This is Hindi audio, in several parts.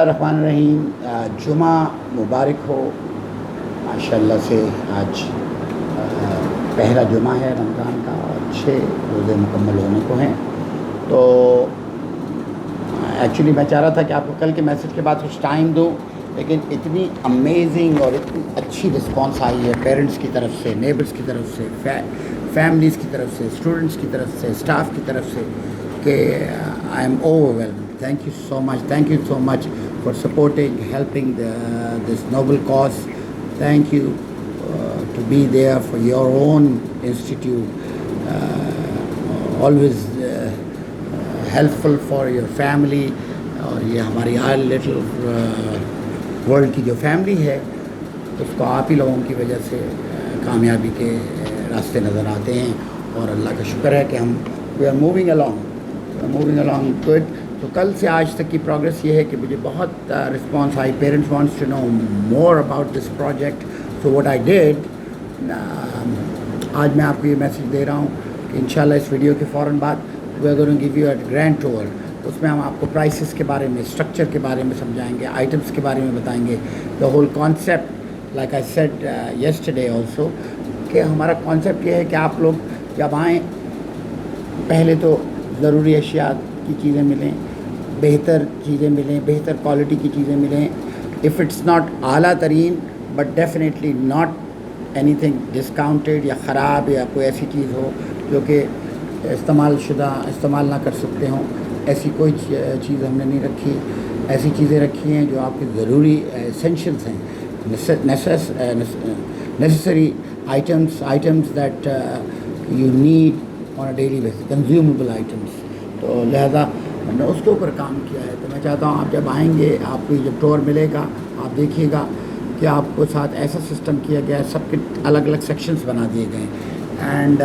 रहमान रहीम। जुमा मुबारक हो। माशाल्लाह से आज पहला जुमा है रमज़ान का और 6 रोज़े मुकम्मल होने को हैं। तो एक्चुअली मैं चाह रहा था कि आपको कल के मैसेज के बाद कुछ टाइम दूं, लेकिन इतनी अमेजिंग और इतनी अच्छी रिस्पांस आई है पेरेंट्स की तरफ से, नेबर्स की तरफ से, फैमिलीज़ की तरफ से, स्टूडेंट्स की तरफ से, स्टाफ की तरफ से कि I am overwhelmed. Thank you so much. Thank you so much for supporting, helping this noble cause. Thank you to be there for your own institute. Always helpful for your family. और ये हमारी आल लिटिल वर्ल्ड की जो फैमिली है उसको आप ही लोगों की वजह से कामयाबी के रास्ते नज़र आते हैं। और अल्लाह का शुक्र है कि हम we are moving along good. तो कल से आज तक की प्रोग्रेस ये है कि मुझे बहुत रिस्पांस आई। Parents wants to know more about this project. So what I did, आज मैं आपको ये मैसेज दे रहा हूँ कि इंशाल्लाह इस वीडियो के फ़ौरन बाद we are going to give you a grand tour. उसमें हम आपको प्राइसेस के बारे में, स्ट्रक्चर के बारे में समझाएंगे, आइटम्स के बारे में बताएंगे, the whole concept. Like I said yesterday also कि हमारा कॉन्सेप्ट ये है कि आप लोग जब आएँ पहले तो ज़रूरी अशिया की चीज़ें मिलें, बेहतर चीज़ें मिलें, बेहतर क्वालिटी की चीज़ें मिलें। इफ़ इट्स नॉट आला तरीन but definitely not anything discounted या ख़राब या कोई ऐसी चीज़ हो जो कि इस्तेमाल ना कर सकते हों, ऐसी कोई चीज़ हमने नहीं रखी। ऐसी चीज़ें रखी हैं जो आपके ज़रूरी एसेंशियल्स हैं, necessary items that you need on a daily basis, consumable items. तो लिहाजा हमने उसके ऊपर काम किया है। तो मैं चाहता हूँ आप जब आएंगे, आपको जब टूर मिलेगा, आप देखिएगा कि आपको साथ ऐसा सिस्टम किया गया है, सबके अलग अलग सेक्शंस बना दिए गए हैं। And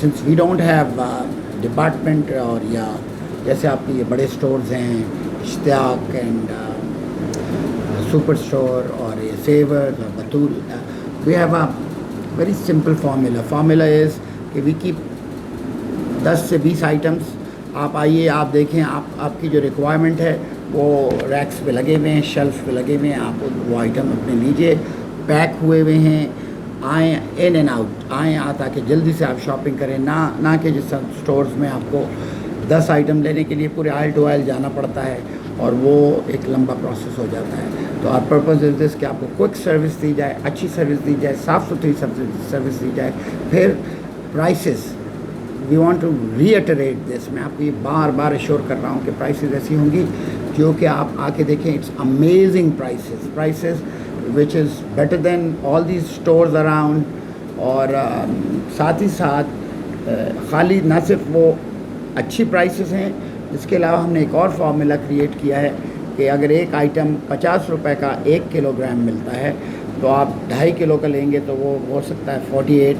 since we don't have department और या जैसे आपके ये बड़े स्टोर्स हैं इश्तियाक एंड सुपर स्टोर और ये सेवर्स और Batool, we have a very simple formula is कि वी कीप 10 से 20 आइटम्स। आप आइए, आप देखें, आपकी जो रिक्वायरमेंट है वो रैक्स पे लगे हुए हैं, शेल्फ पे लगे हुए हैं। आप वो आइटम अपने लीजिए, पैक हुए हुए हैं। आएँ, इन एंड आउट आएँ ताकि जल्दी से आप शॉपिंग करें, ना कि जिस स्टोर्स में आपको 10 आइटम लेने के लिए पूरे आइल टू आइल जाना पड़ता है और वो एक लंबा प्रोसेस हो जाता है। तो आर पर्पज़ इज़ दिस कि आपको क्विक सर्विस दी जाए, अच्छी सर्विस दी जाए, साफ़ सुथरी सर्विस दी जाए। फिर prices, we want to reiterate this. मैं आपको ये बार बार एश्योर कर रहा हूँ कि प्राइसेस ऐसी होंगी जो कि आप आके देखें, it's amazing prices which is better than all these stores around. और साथ ही साथ खाली ना सिर्फ वो अच्छी प्राइसेस हैं, इसके अलावा हमने एक और फार्मूला क्रिएट किया है कि अगर एक आइटम 50 रुपए का 1 किलोग्राम मिलता है तो आप 2.5 किलो का लेंगे तो वो हो सकता है 48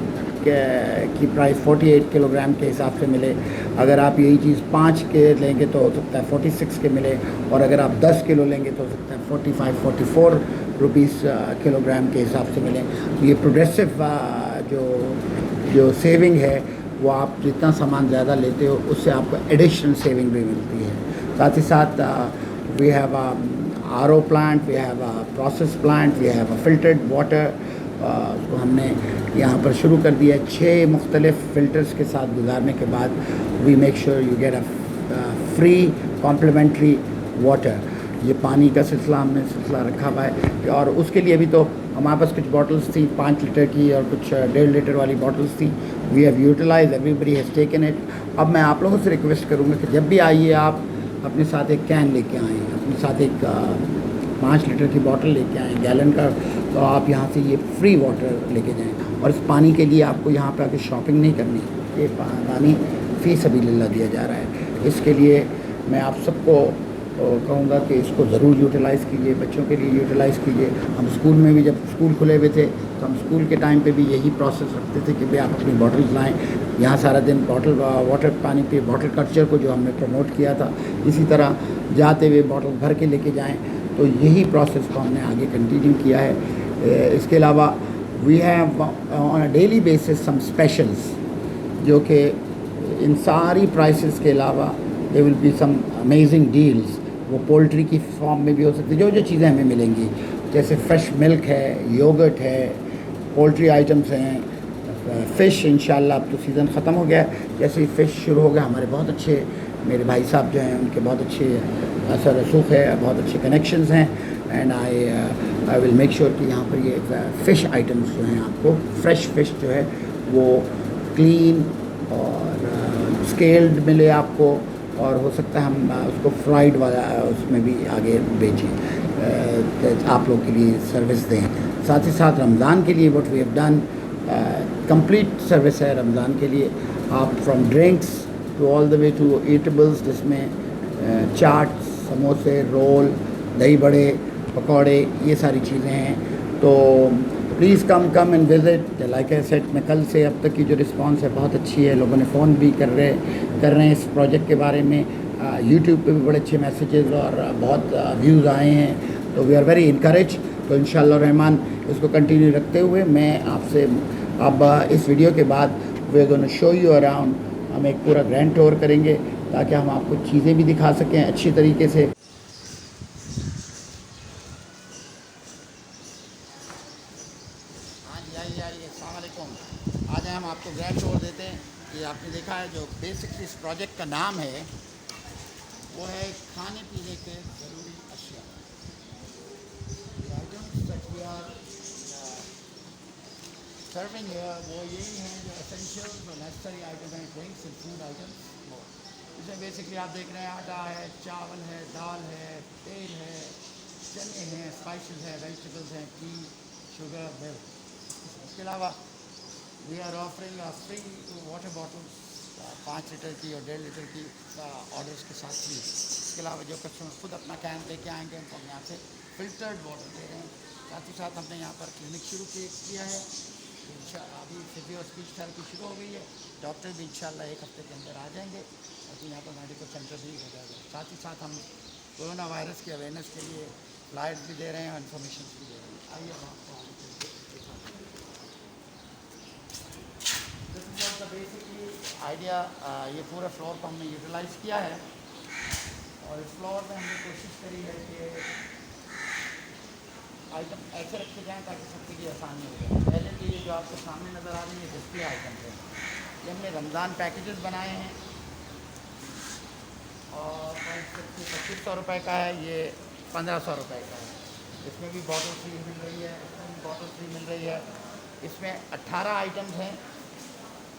की प्राइस 48 किलोग्राम के हिसाब से मिले। अगर आप यही चीज़ 5 के लेंगे तो हो सकता है 46 के मिले। और अगर आप 10 किलो लेंगे तो हो सकता है 44 रुपीस किलोग्राम के हिसाब से मिले। तो ये प्रोग्रेसिव जो सेविंग है वो आप जितना सामान ज़्यादा लेते हो उससे आपको एडिशनल सेविंग भी मिलती है। साथ ही साथ we have RO plant, we have process plant, we have filtered water. उसको हमने यहाँ पर शुरू कर दिया 6 मुख्तलिफ फ़िल्टर्स के साथ गुजारने के बाद we make sure you get a free complimentary water. ये पानी का हमने सिलसिला रखा हुआ है। और उसके लिए भी तो हमारे पास कुछ बॉटल्स थी 5 लीटर की और कुछ 1.5 लीटर वाली बॉटल्स थी। We have utilise, everybody has taken it. अब मैं आप लोगों से रिक्वेस्ट करूँगा कि जब भी आइए आप अपने साथ एक कैन लेके आएँ, अपने साथ एक 5 लीटर की बॉटल लेके आएँ गैलन का। तो आप यहाँ से ये फ्री वाटर लेके जाएँ। और इस पानी के लिए आपको यहाँ पे आके शॉपिंग नहीं करनी, ये पानी फ़ी सबीलिल्लाह दिया जा रहा है। इसके लिए मैं आप सबको कहूँगा कि इसको ज़रूर यूटिलाइज़ कीजिए, बच्चों के लिए यूटिलाइज़ कीजिए। हम स्कूल में भी जब स्कूल खुले हुए थे तो हम स्कूल के टाइम पे भी यही प्रोसेस रखते थे कि भाई आप अपनी बॉटल्स लाएँ। यहाँ सारा दिन वाटर पानी पे बॉटल कल्चर को जो हमने प्रमोट किया था, इसी तरह जाते हुए बॉटल भर के लेके जाएँ। तो यही प्रोसेस को हमने आगे कंटिन्यू किया है। इसके अलावा we have on a daily basis some specials जो कि इन सारी प्राइसेस के अलावा there will be some amazing deals वो पोल्ट्री की फॉर्म में भी हो सकती है। जो जो चीज़ें हमें मिलेंगी, जैसे फ्रेश मिल्क है, योगर्ट है, पोल्ट्री आइटम्स हैं, फ़िश इंशाल्लाह अब तो सीज़न ख़त्म हो गया है। जैसे ही फ़िश शुरू हो गया, हमारे बहुत अच्छे मेरे भाई साहब जो हैं उनके बहुत अच्छे असर रसूख है, बहुत अच्छे कनेक्शंस हैं। And I will make sure कि यहाँ पर ये फ़िश आइटम्स जो हैं आपको फ्रेश फ़िश जो है वो क्लीन और स्केल्ड मिले आपको, और हो सकता है हम उसको फ्राइड वाला उसमें भी आगे बेचें, आप लोग के लिए सर्विस दें। साथ ही साथ रमज़ान के लिए what we have done, complete service है रमज़ान के लिए। आप from drinks to all the way to eatables, जिसमें चाट, समोसे, रोल, दही बड़े, पकौड़े, ये सारी चीज़ें हैं। तो please come and visit. Like I said, मैं कल से अब तक की जो रिस्पांस है बहुत अच्छी है। लोगों ने फ़ोन भी कर रहे हैं इस प्रोजेक्ट के बारे में। यूट्यूब पे भी बड़े अच्छे मैसेजेस और बहुत व्यूज़ आए हैं। तो वी आर वेरी इनकरेज। तो इंशाअल्लाह रहमान इसको कंटिन्यू रखते हुए मैं आपसे अब इस वीडियो के बाद we are gonna show you around, हम एक पूरा ग्रैंड टूर करेंगे ताकि हम आपको चीज़ें भी दिखा सकें अच्छी तरीके से। हाँ जी, आइए अस्सलाम वालेकुम। आज हम आपको ग्रैंड टूर देते हैं। ये आपने देखा है जो बेसिकली इस प्रोजेक्ट का नाम है वो है खाने पीने के ज़रूरी अशिया। Items that we are serving here वो यही हैं जो एसेंशियल जो नेसेसरी आइटम हैं, ड्रिंक्स एंड फूड आइटम्स। इसमें बेसिकली आप देख रहे हैं आटा है, चावल है, दाल है, तेल है, चने हैं, स्पाइसेस हैं, वेजिटेबल्स हैं, टी, शुगर, मिल्क। इसके अलावा we are offering free water bottles 5 litre की और 1.5 लीटर की ऑर्डर्स के साथ भी। इसके अलावा जो कस्टमर खुद अपना कैन लेके आएंगे उनको हम यहाँ से फ़िल्टर्ड वाटर दे रहे हैं। साथ ही साथ हमने यहाँ पर क्लिनिक शुरू किया है। अभी फिजियो और स्पीच थेरेपी शुरू हो गई है। डॉक्टर भी इंशाल्लाह 1 हफ्ते के अंदर आ जाएंगे और यहाँ पर मेडिकल सेंटर भी हो जाएगा। साथ ही साथ हम कोरोना वायरस की अवेयरनेस के लिए फ्लायर्स भी दे रहे हैं और इन्फॉर्मेशन भी दे रहे हैं। आइए हम आपको बेसिकली आइडिया, ये पूरे फ्लोर को हमने यूटिलाइज़ किया है और इस फ्लोर में हमने कोशिश करी है कि आइटम ऐसे रखे जाएँ ताकि सबके लिए आसानी हो जाए। पहले तो ये जो आपको सामने नज़र आ रही है डिस्प्ले आइटम है, ये हमने रमज़ान पैकेजेस बनाए हैं और 2500 रुपये का है, ये 1500 रुपये का है। इसमें भी बॉटल फ्री मिल रही है, इसमें भी बॉटल फ्री मिल रही है। इसमें 18 आइटम्स हैं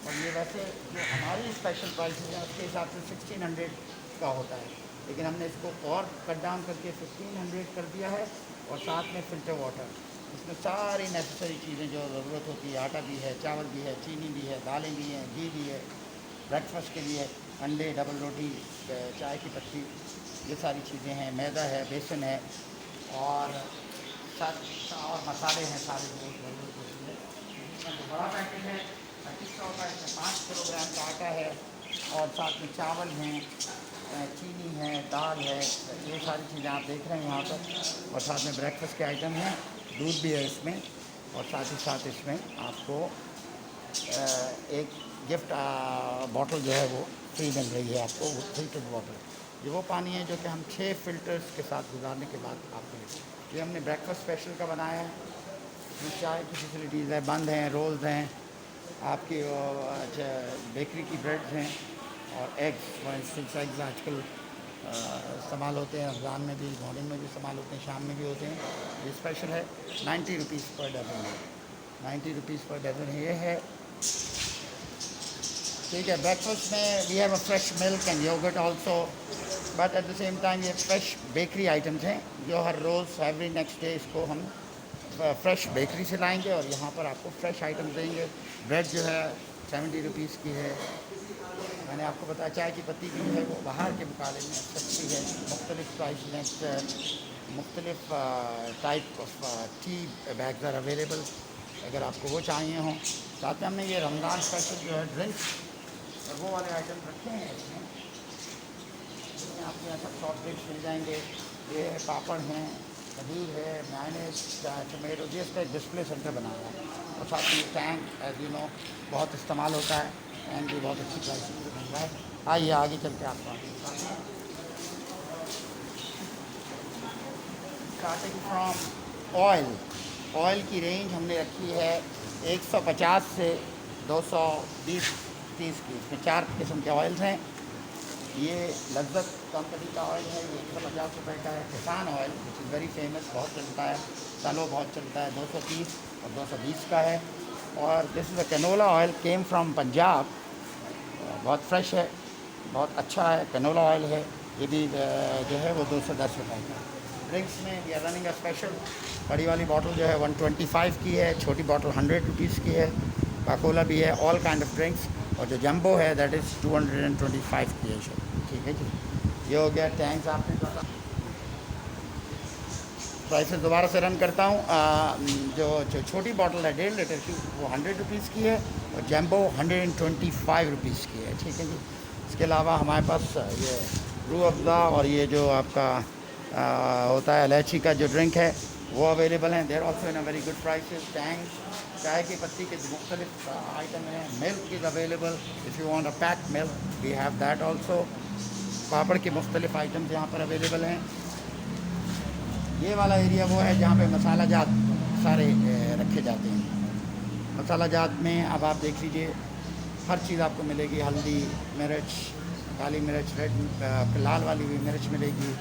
और ये वैसे जो हमारी स्पेशल प्राइसेस हैं उसके हिसाब से 1600 का होता है, लेकिन हमने इसको और कट डाउन करके 1500 कर दिया है और साथ में फ़िल्टर वाटर। इसमें सारी नेसेसरी चीज़ें जो ज़रूरत होती है, आटा भी है, चावल भी है, चीनी भी है, दालें भी हैं, घी भी है, ब्रेकफास्ट के लिए अंडे, डबल रोटी, चाय की पत्ती, ये सारी चीज़ें हैं, मैदा है, बेसन है और साथ और मसाले हैं सारे जो ज़रूरत होती है। इसमें जो बड़ा पैकेट है 2500 का, इसमें 5 किलोग्राम का आटा है और साथ में चावल हैं, चीनी है, दाल है, ये सारी चीज़ें आप देख रहे हैं यहाँ पर। और साथ में ब्रेकफास्ट के आइटम हैं, दूध भी है इसमें और साथ ही साथ इसमें आपको एक गिफ्ट बॉटल जो है वो फ्री मिल रही है आपको, वो फ़िल्टर्ड वाटर। ये वो पानी है जो कि हम 6 फ़िल्टर्स के साथ गुजारने के बाद आपको, ये हमने ब्रेकफास्ट स्पेशल का बनाया है। इसमें चाय की फैसिलिटीज़ है, बंद हैं, रोल्स हैं, आपकी बेकरी की ब्रेड्स हैं और एग्स, फॉर इंस्टेंस एग्स आजकल इस्तेमाल होते हैं, रमज़ान में भी, मॉर्निंग में भी इस्तेमाल होते हैं, शाम में भी होते हैं। ये स्पेशल है 90 रुपीज़ पर डज़न है, 90 रुपीज़ पर डज़न ये है। ठीक है, ब्रेकफास्ट में we have a fresh milk and yoghurt also, but at the same time ये फ्रेश बेकरी आइटम्स हैं जो हर रोज़ एवरी नेक्स्ट डे इसको हम फ्रेश बेकरी से लाएंगे और यहाँ पर आपको फ्रेश आइटम्स देंगे। ब्रेड जो है 70 रुपीज़ की है। मैंने आपको बताया चाय की पत्ती की है वो बाहर के मुकाबले में सस्ती है। मुख्तलिफ प्राइस में मुख्तलिफ type of tea bags are available अगर आपको वो चाहिए हों। साथ में हमने ये रमज़ान स्पेशल जो है ड्रिंक्स और वो वाले आइटम रखे हैं इसमें आपको यहाँ सब सॉफ्ट ड्रिंक्स मिल जाएंगे। ये पापड़ हैं, खजूर है, मायोनेज़, टमेटो, ये इसका एक डिस्प्ले सेंटर बनाया है और साथ में टैंक एज यू नो बहुत इस्तेमाल होता है, टैंक भी बहुत अच्छी प्राइस में मिल रहा है। आइए आगे चल के आपको स्टार्टिंग फ्रॉम ऑयल की रेंज हमने रखी है 150 से 220 30 की। इसमें 4 किस्म के ऑयल्स हैं। ये लज्जत कंपनी का ऑयल है, ये 150 रुपये का है। किसान oil which is very famous, बहुत चलता है, तलो बहुत चलता है, 230 और 220 का है। और this is a canola oil, came from Punjab, बहुत फ्रेश है, बहुत अच्छा है, कैनोला ऑयल है। ये भी जो है वो 210 रुपये का। ड्रिंक्स में we are running a special, बड़ी वाली बॉटल जो है 125 की है, छोटी बॉटल 100 रुपीज़ की है। कोका-कोला भी है, ऑल काइंड ऑफ ड्रिंक्स। और जो जंबो है दैट इज़ 225 की है। ठीक है जी, ये हो गया। टैंक्स आपने कहा, प्राइसेस दोबारा से रन करता हूँ। जो छोटी बॉटल है 1.5 लीटर की, वो 100 रुपीज़ की है, और जंबो 125 रुपीज़ की है। ठीक है जी। इसके अलावा हमारे पास ये रूह अफ़ज़ा और ये जो आपका होता है इलायची का जो ड्रिंक है वो अवेलेबल हैं। There also in a very good prices. टैंक चाय की पत्ती के मुख्तलिफ आइटम हैं। Milk is available, if you want a pack milk we have that also. पापड़ के मुख्तलिफ आइटम्स यहाँ पर अवेलेबल हैं। ये वाला एरिया वो है जहाँ पे मसाला जात सारे रखे जाते हैं। मसाला जात में अब आप देख लीजिए, हर चीज़ आपको मिलेगी। हल्दी, मिर्च, काली मिर्च, रेड लाल वाली भी मिर्च मिलेगी,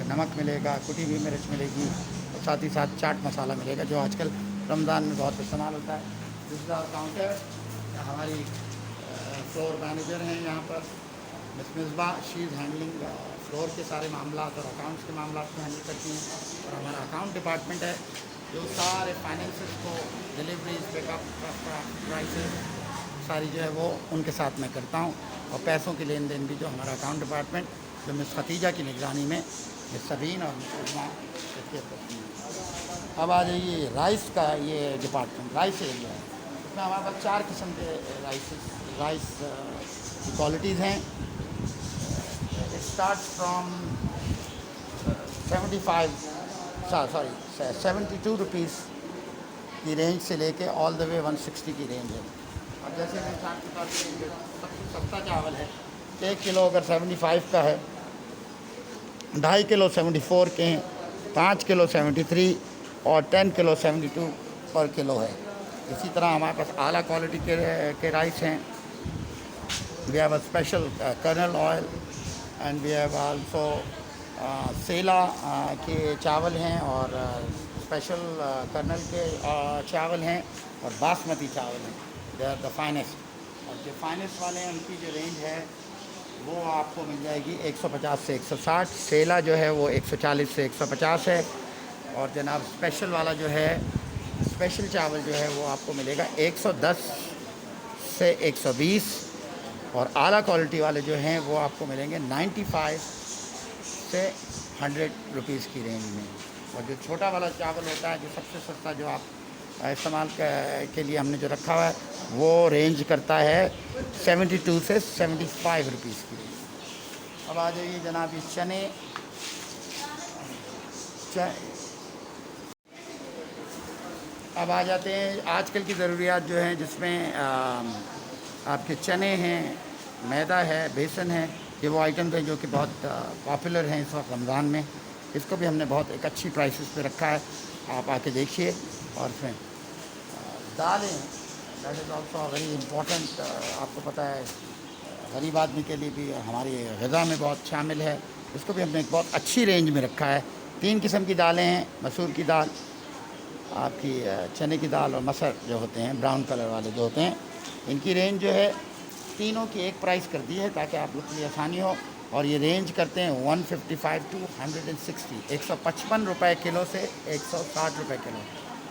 नमक मिलेगा, कुटी हुई मिर्च मिलेगी, और साथ ही साथ चाट मसाला मिलेगा जो आजकल रमज़ान में बहुत इस्तेमाल होता है। दूसरा काउंटर, हमारी फ्लोर मैनेजर हैं यहाँ पर miss Misbah, she is handling floor के सारे मामला और अकाउंट्स के मामला को हैंडल करती हैं। और हमारा अकाउंट डिपार्टमेंट है जो सारे फाइनेंसेस को, डिलीवरीज, पिकअप, प्राइसेस सारी जो है वो उनके साथ मैं करता हूँ। और पैसों की लेन देन भी जो हमारा अकाउंट डिपार्टमेंट जो मिस खतीजा की निगरानी में मिस सबीन और मिस उस्मा करती हैं। अब आ जाइए राइस का ये डिपार्टमेंट, राइस एरिया है। इसमें हमारे पास 4 किस्म के राइस की क्वालिटीज़ हैं। इट स्टार्ट फ्रॉम 72 रुपीज़ की रेंज से लेके ऑल द वे 160 की रेंज है। अब जैसे मैं आपके पास सबसे सस्ता चावल है, 1 किलो अगर 75 का है, 2.5 किलो 74 के हैं, 5 किलो 73 और 10 किलो 72 पर किलो है। इसी तरह हमारे पास आला क्वालिटी के राइस हैं। We have a special kernel oil and we have also सेला के चावल हैं, और स्पेशल कर्नल के चावल हैं, और बासमती चावल हैं। They are the finest. और जो फाइनेस्ट वाले हैं उनकी जो रेंज है वो आपको मिल जाएगी 150 से 160। सेला जो है वो 140 से 150 है। और जनाब स्पेशल वाला जो है, स्पेशल चावल जो है वो आपको मिलेगा 110 से 120। और आला क्वालिटी वाले जो हैं वो आपको मिलेंगे 95 से 100 रुपीज़ की रेंज में। और जो छोटा वाला चावल होता है, जो सबसे सस्ता जो आप इस्तेमाल के लिए हमने जो रखा हुआ है, वो रेंज करता है 72 से 75 रुपीज़ की। अब आ जाइए जनाब ये चने। अब आ जाते हैं आजकल की ज़रूरियात जो हैं, जिसमें आपके चने हैं, मैदा है, बेसन है। ये वो आइटम्स हैं जो कि बहुत पॉपुलर हैं इस वक्त रमज़ान में। इसको भी हमने बहुत एक अच्छी प्राइसेस पे रखा है, आप आके देखिए। और फिर दालें, that is also very important. आपको पता है गरीब आदमी के लिए भी हमारी ग़िज़ा में बहुत शामिल है। इसको भी हमने एक बहुत अच्छी रेंज में रखा है। 3 किस्म की दालें हैं, मसूर की दाल, आपकी चने की दाल, और मसर जो होते हैं ब्राउन कलर वाले जो होते हैं। इनकी रेंज जो है तीनों की एक प्राइस कर दी है ताकि आप लोग के लिए आसानी हो। और ये रेंज करते हैं 155 टू 160, 155 रुपये किलो से 160 रुपये किलो,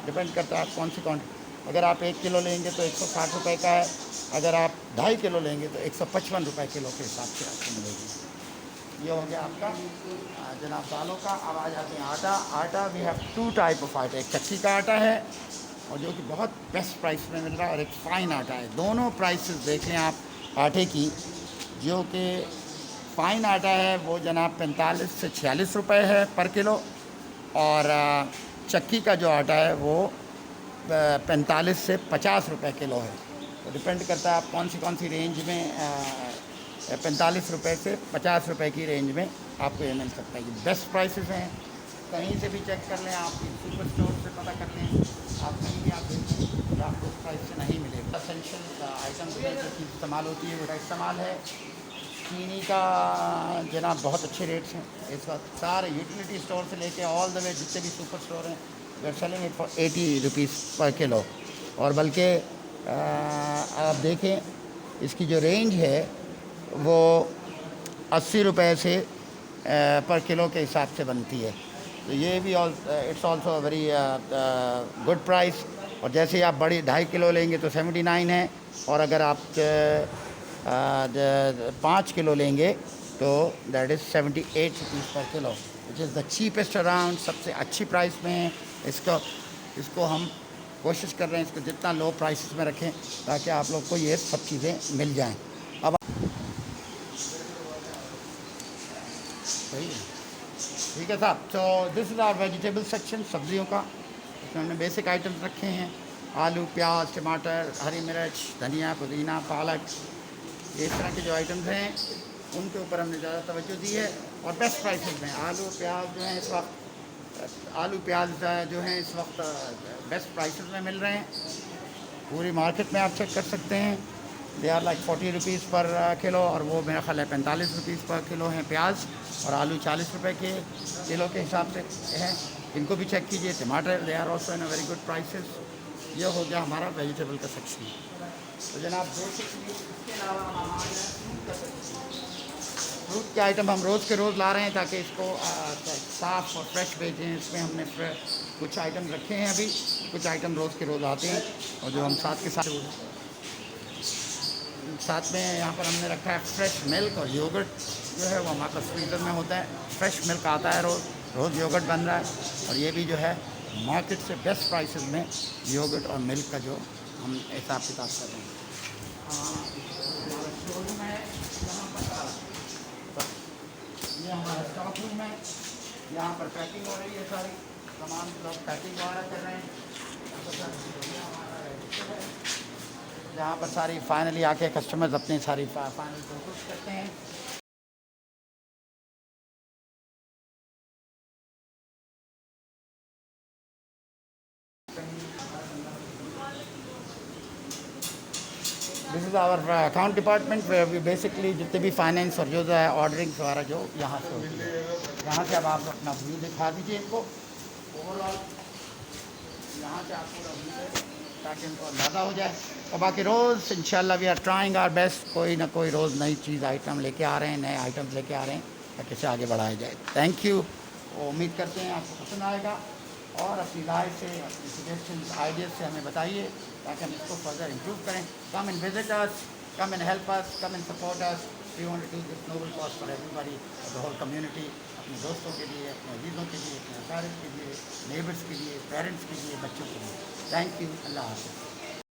डिपेंड करता है आप कौन सी क्वान्टिटी। अगर आप 1 किलो लेंगे तो 160 रुपये का है, अगर आप 2.5 किलो लेंगे तो 155 रुपये किलो के हिसाब से आपको मिलेगी। ये हो गया आपका जनाब दालों का। अब आ जाते हैं आटा। वी हैव 2 टाइप ऑफ आटा, एक चक्की का आटा है और जो कि बहुत बेस्ट प्राइस में मिल रहा है, और एक फ़ाइन आटा है। दोनों प्राइसेस देख लें आप आटे की। जो कि फ़ाइन आटा है वो जनाब 45 से 46 रुपये है पर किलो, और चक्की का जो आटा है वो 45 से 50 रुपये किलो है। तो डिपेंड करता है आप कौन सी रेंज में 45 रुपये से 50 रुपये की रेंज में आपको ये मिल सकता है। ये बेस्ट प्राइसेस हैं। कहीं से भी चेक कर लें आप, सुपर स्टोर से पता कर लें आप, कहीं भी आप देखें तो आपको उस प्राइस से नहीं मिलेगा। असेंशियल आइटम्स में जो चीज़ इस्तेमाल होती है वो का इस्तेमाल है। चीनी का जनाब बहुत अच्छे रेट्स हैं इस वक्त, सारे यूटिलिटी स्टोर से लेके ऑल द वे जितने भी सुपर स्टोर हैं we are selling it for 80 rupees per kilo. और बल्कि आप देखें इसकी जो रेंज है वो 80 रुपए से पर किलो के हिसाब से बनती है। तो ये भी it's also very good price. और जैसे आप बड़ी 2.5 किलो लेंगे तो 79 है, और अगर आप 5 किलो लेंगे तो that is 78 rupees per kilo, which is the cheapest around, सबसे अच्छी प्राइस में है। इसको हम कोशिश कर रहे हैं इसको जितना लो प्राइसेस में रखें ताकि आप लोग को ये सब चीज़ें मिल जाएं। अब सही है, ठीक है साहब। तो this is our vegetable section, सब्जियों का। इसमें हमने बेसिक आइटम्स रखे हैं, आलू, प्याज, टमाटर, हरी मिर्च, धनिया, पुदीना, पालक, ये इस तरह के जो आइटम्स हैं उनके ऊपर हमने ज़्यादा तवज्जो दी है। और बेस्ट प्राइसेस में आलू प्याज जो हैं इस वक्त, आलू प्याज जो हैं इस वक्त बेस्ट प्राइसेस में मिल रहे हैं। पूरी मार्केट में आप चेक कर सकते हैं, they are like 40 rupees per kilo, और वो मेरा ख्याल है 45 रुपीज़ पर किलो हैं प्याज, और आलू 40 रुपए के किलो के हिसाब से हैं। इनको भी चेक कीजिए। टमाटर they are also in a very good prices. ये हो गया हमारा वेजिटेबल का सेक्शन। तो जनाब बेसिकली इसके अलावा हम फ्रूट के आइटम हम रोज़ के रोज़ ला रहे हैं ताकि इसको साफ़ और फ्रेश भेजें। इसमें हमने कुछ आइटम रखे हैं अभी, कुछ आइटम रोज़ के रोज़ आते हैं, और जो हम साथ के साथ में यहाँ पर हमने रखा है फ्रेश मिल्क और योगर्ट जो है वो हमारे पास फ्रीज़र में होता है। फ्रेश मिल्क आता है रोज़ योगर्ट बन रहा है, और ये भी जो है मार्केट से बेस्ट प्राइसेस में योगर्ट और मिल्क का जो हम हिसाब किताब कर रहे हैं। हमारा शोरूम है यहाँ पर, ये हमारा स्टॉक रूम है, यहाँ पर पैकिंग हो रही है, सारी सामान लोग पैकिंग वगैरह कर रहे हैं। जहाँ पर सारी फाइनली आके कस्टमर्स अपनी सारी फाइनल प्रोसेस करते हैं। This is our account department, वे बेसिकली जितने भी फाइनेंस और जो है ऑर्डरिंग वगैरह जो यहाँ से होती है। यहाँ से अब आप अपना व्यू दिखा दीजिए इनको ओवरऑल, यहाँ से आप पूरा व्यू दें ताकि इनको अंदाज़ा हो जाए। और बाकी रोज़ इंशाल्लाह we are trying our best, कोई ना कोई रोज़ नई चीज़ आइटम लेके आ रहे हैं, नए आइटम्स लेके आ रहे हैं ताकि इसे आगे बढ़ाया जाए। Thank you. उम्मीद करते हैं आपको पसंद आएगा, और अपनी राय से, अपनी सजेशन आइडियाज़ से हमें बताइए ताकि हम इसको फर्दर इम्प्रूव करें। Come and visit us, come and help us, come and support us. We want to do this noble cause for everybody, the whole community, अपने दोस्तों के लिए, अपने अजीज़ों के लिए, अपने पेरेंट्स के लिए, नेबर्स के लिए, पेरेंट्स के लिए, बच्चों के लिए। Thank you. अल्लाह हाफ़िज़।